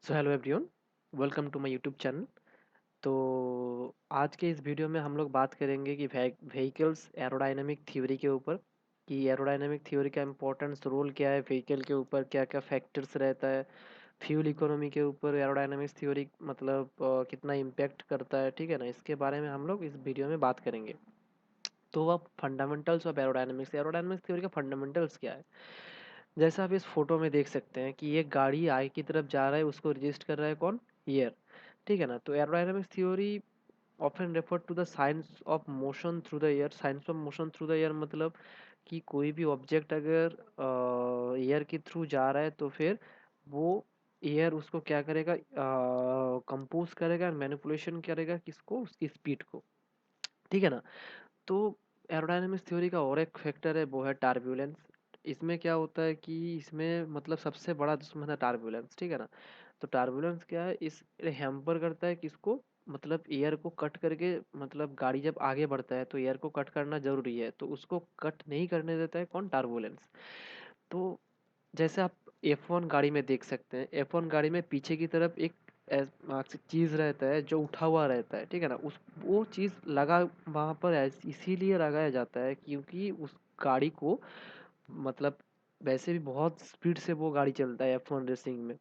So hello everyone, welcome to my YouTube channel. तो आज के इस वीडियो में हम लोग बात करेंगे कि व्हीकल्स एरोडायनामिक थ्योरी के ऊपर, कि एरोडायनामिक थ्योरी का इम्पोर्टेंस रोल क्या है व्हीकल के ऊपर, क्या क्या फैक्टर्स रहता है, फ्यूल इकोनॉमी के ऊपर एरोडायनामिक्स थ्योरी मतलब कितना इम्पैक्ट करता है। ठीक है ना, इसके बारे में हम लोग इस वीडियो में बात करेंगे। तो वह fundamentals of aerodynamics, aerodynamics theory का फंडामेंटल्स क्या है। जैसा आप इस फोटो में देख सकते हैं कि ये गाड़ी आगे की तरफ जा रहा है, उसको रजिस्ट कर रहा है कौन? एयर। ठीक है ना, तो aerodynamics theory often refer to the science of motion through the air. Science of motion through the air मतलब कि कोई भी ऑब्जेक्ट अगर एयर के थ्रू जा रहा है तो फिर वो एयर उसको क्या करेगा, कंपोज करेगा, मैनिपुलेशन करेगा किसको? उसकी स्पीड को। ठीक है ना। तो एरोडायनामिक्स थ्योरी का और एक फैक्टर है, वो है टार्बुलेंस। इसमें क्या होता है कि इसमें मतलब सबसे बड़ा दुश्मन है टार्बुलेंस। ठीक है ना। तो टार्बुलेंस क्या है, इस हैम्पर करता है किसको? मतलब एयर को कट करके, मतलब गाड़ी जब आगे बढ़ता है तो एयर को कट करना जरूरी है, तो उसको कट नहीं करने देता है कौन? टार्बुलेंस। तो जैसे आप F1 गाड़ी में देख सकते हैं, F1 गाड़ी में पीछे की तरफ एक चीज रहता है जो उठा हुआ रहता है। ठीक है ना, उस वो चीज लगा वहां पर इसीलिए लगाया जाता है क्योंकि उस गाड़ी को मतलब वैसे भी बहुत स्पीड से वो गाड़ी चलता है F1 रेसिंग में।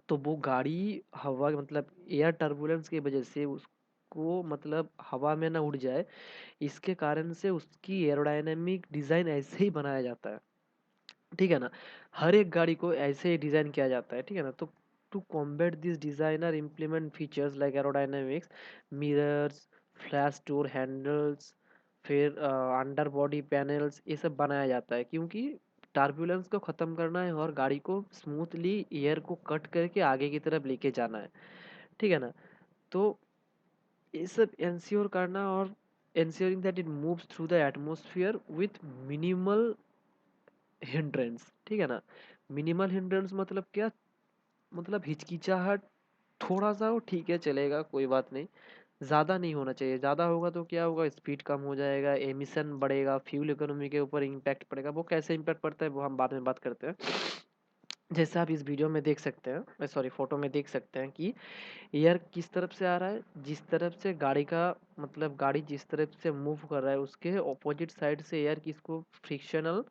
तो वो गाड़ी हवा मतलब एयर टर्बुलेंस की वजह से उसको मतलब हवा में ना उड़ जाए, इसके कारण से उसकी एरोडायनेमिक डिजाइन ऐसे ही बनाया जाता है। ठीक है ना, हर एक गाड़ी को ऐसे ही डिजाइन किया जाता है। ठीक है ना, तो to combat this designer implement features like aerodynamics, mirrors, flash door handles, फिर अंडर बॉडी पैनल्स, ये सब बनाया जाता है क्योंकि टार्बुलेंस को ख़त्म करना है और गाड़ी को स्मूथली एयर को कट करके आगे की तरफ लेके जाना है। ठीक है ना, तो ये सब इंश्योर करना और ensuring that it moves through the atmosphere with minimal hindrance. ठीक है ना, मिनिमल हिंड्रेंस मतलब क्या? मतलब हिचकिचाहट थोड़ा सा हो, ठीक है, चलेगा, कोई बात नहीं, ज़्यादा नहीं होना चाहिए। ज़्यादा होगा तो क्या होगा? स्पीड कम हो जाएगा, एमिशन बढ़ेगा, फ्यूल इकोनॉमी के ऊपर इम्पैक्ट पड़ेगा। वो कैसे इम्पैक्ट पड़ता है वो हम बाद में बात करते हैं। जैसे आप इस वीडियो में देख सकते हैं, सॉरी फोटो में देख सकते हैं कि एयर किस तरफ से आ रहा है, जिस तरफ से गाड़ी का मतलब गाड़ी जिस तरफ से मूव कर रहा है उसके ऑपोजिट साइड से एयर किसको फ्रिक्शनल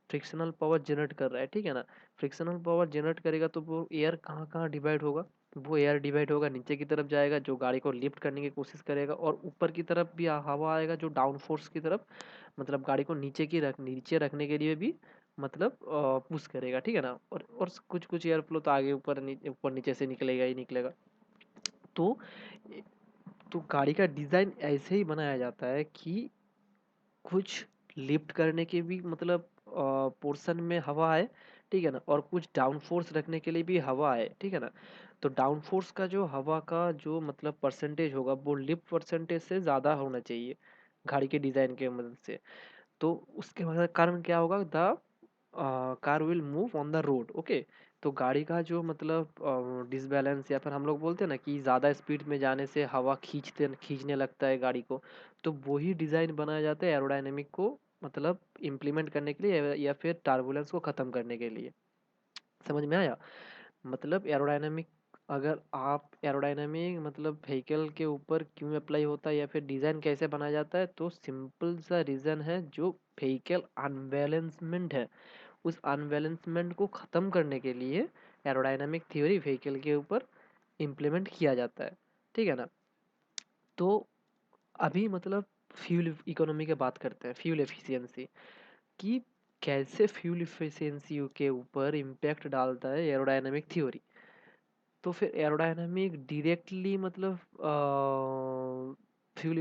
फ्रिक्शनल पावर जनरेट कर रहा है। ठीक है ना, फ्रिक्शनल पावर जनरेट करेगा तो वो एयर कहाँ कहाँ डिवाइड होगा? वो एयर डिवाइड होगा, नीचे की तरफ जाएगा जो गाड़ी को लिफ्ट करने की कोशिश करेगा, और ऊपर की तरफ भी हवा आएगा जो डाउन फोर्स की तरफ मतलब गाड़ी को नीचे रखने के लिए भी मतलब पुश करेगा। ठीक है ना, और कुछ कुछ एयर फ्लो तो आगे ऊपर नीचे से निकलेगा ही निकलेगा। तो तो गाड़ी का डिज़ाइन ऐसे ही बनाया जाता है कि कुछ लिफ्ट करने के भी मतलब पोर्शन में हवा आए। ठीक है ना, और कुछ डाउन फोर्स रखने के लिए भी हवा आए। ठीक है ना, तो डाउन फोर्स का जो हवा का जो मतलब परसेंटेज होगा वो लिफ्ट परसेंटेज से ज़्यादा होना चाहिए गाड़ी के डिज़ाइन के मदद से। तो उसके मतलब कारण क्या होगा? The car will move on the road. Okay, तो गाड़ी का जो मतलब डिसबैलेंस, या फिर हम लोग बोलते हैं ना कि ज़्यादा स्पीड में जाने से हवा खींचने लगता है गाड़ी को, तो वही डिज़ाइन बनाया जाता है एरोडायनेमिक को मतलब इम्प्लीमेंट करने के लिए या फिर टार्बुलेंस को ख़त्म करने के लिए। समझ में आया? मतलब एरोडायनामिक, अगर आप एरोडायनामिक मतलब व्हीकल के ऊपर क्यों अप्लाई होता है या फिर डिज़ाइन कैसे बनाया जाता है, तो सिंपल सा रीज़न है, जो व्हीकल अनबैलेंसमेंट है उस अनबैलेंसमेंट को ख़त्म करने के लिए एरोडायनामिक थ्योरी व्हीकल के ऊपर इम्प्लीमेंट किया जाता है। ठीक है ना, तो अभी मतलब फ्यूल इकोनॉमी की बात करते हैं, फ्यूल एफिशिएंसी, कि कैसे फ्यूल एफिशिएंसी के ऊपर इम्पैक्ट डालता है एरोडायनामिक थ्योरी। तो फिर एरोडायनामिक डायरेक्टली मतलब फ्यूल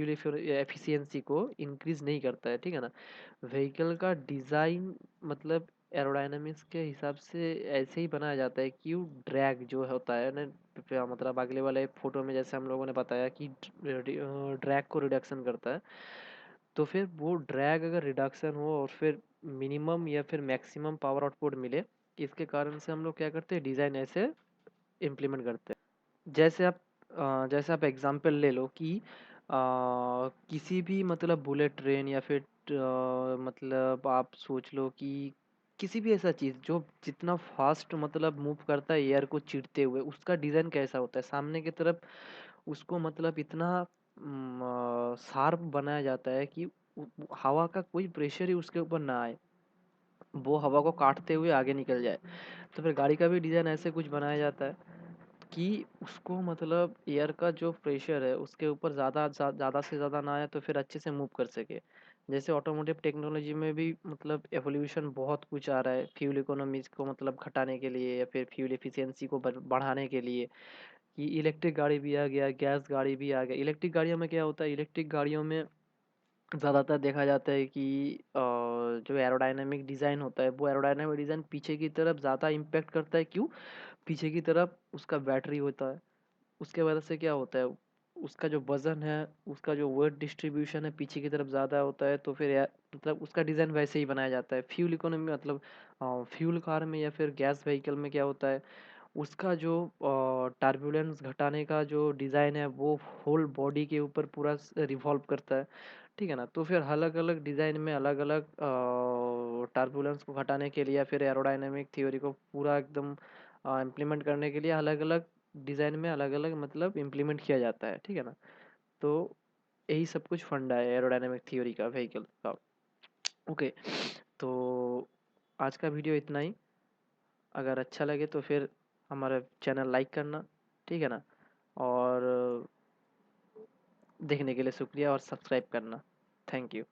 एफिशिएंसी को इंक्रीज नहीं करता है। ठीक है ना, व्हीकल का डिज़ाइन मतलब एरोडायनामिक्स के हिसाब से ऐसे ही बनाया जाता है कि वो ड्रैग जो होता है ना, मतलब अगले वाले फोटो में जैसे हम लोगों ने बताया कि ड्रैग को रिडक्शन करता है। तो फिर वो ड्रैग अगर रिडक्शन हो और फिर मिनिमम या फिर मैक्सिमम पावर आउटपुट मिले, इसके कारण से हम लोग क्या करते हैं, डिज़ाइन ऐसे इम्प्लीमेंट करते हैं। जैसे आप एग्जांपल ले लो कि किसी भी मतलब बुलेट ट्रेन या फिर मतलब आप सोच लो कि किसी भी ऐसा चीज़ जो जितना फास्ट मतलब मूव करता है एयर को चीरते हुए, उसका डिज़ाइन कैसा होता है सामने की तरफ, उसको मतलब इतना शार्प बनाया जाता है कि हवा का कोई प्रेशर ही उसके ऊपर ना आए, वो हवा को काटते हुए आगे निकल जाए। तो फिर गाड़ी का भी डिज़ाइन ऐसे कुछ बनाया जाता है कि उसको मतलब एयर का जो प्रेशर है उसके ऊपर ज़्यादा से ज़्यादा ना आए, तो फिर अच्छे से मूव कर सके। जैसे ऑटोमोटिव टेक्नोलॉजी में भी मतलब एवोल्यूशन बहुत कुछ आ रहा है, फ्यूल इकोनॉमीज़ को मतलब घटाने के लिए या फिर फ्यूल एफिशिएंसी को बढ़ाने के लिए, कि इलेक्ट्रिक गाड़ी भी आ गया, गैस गाड़ी भी आ गया। इलेक्ट्रिक गाड़ियों में क्या होता है, इलेक्ट्रिक गाड़ियों में ज़्यादातर देखा जाता है कि जो एरोडायनामिक डिज़ाइन होता है, वो एरोडायनामिक डिज़ाइन पीछे की तरफ ज़्यादा इम्पैक्ट करता है। क्यों? पीछे की तरफ उसका बैटरी होता है, उसके वजह से क्या होता है, उसका जो वज़न है, उसका जो वेट डिस्ट्रीब्यूशन है पीछे की तरफ ज़्यादा होता है, तो फिर मतलब उसका डिज़ाइन वैसे ही बनाया जाता है। फ्यूल इकोनॉमी मतलब फ्यूल कार में या फिर गैस व्हीकल में क्या होता है, उसका जो टर्बुलेंस घटाने का जो डिज़ाइन है वो होल बॉडी के ऊपर पूरा रिवॉल्व करता है, ठीक है ना? तो फिर अलग-अलग डिज़ाइन में अलग-अलग टर्बुलेंस को घटाने के लिए या फिर एरोडायनामिक थ्योरी को पूरा एकदम इम्प्लीमेंट करने के लिए अलग-अलग डिज़ाइन में अलग-अलग मतलब इम्प्लीमेंट किया जाता है, ठीक है ना? तो यही सब कुछ फंडा है एरोडायनामिक थ्योरी का व्हीकल का। ओके, तो आज का वीडियो इतना ही। अगर अच्छा लगे तो फिर हमारा चैनल लाइक करना, ठीक है ना? और देखने के लिए शुक्रिया और सब्सक्राइब करना। Thank you.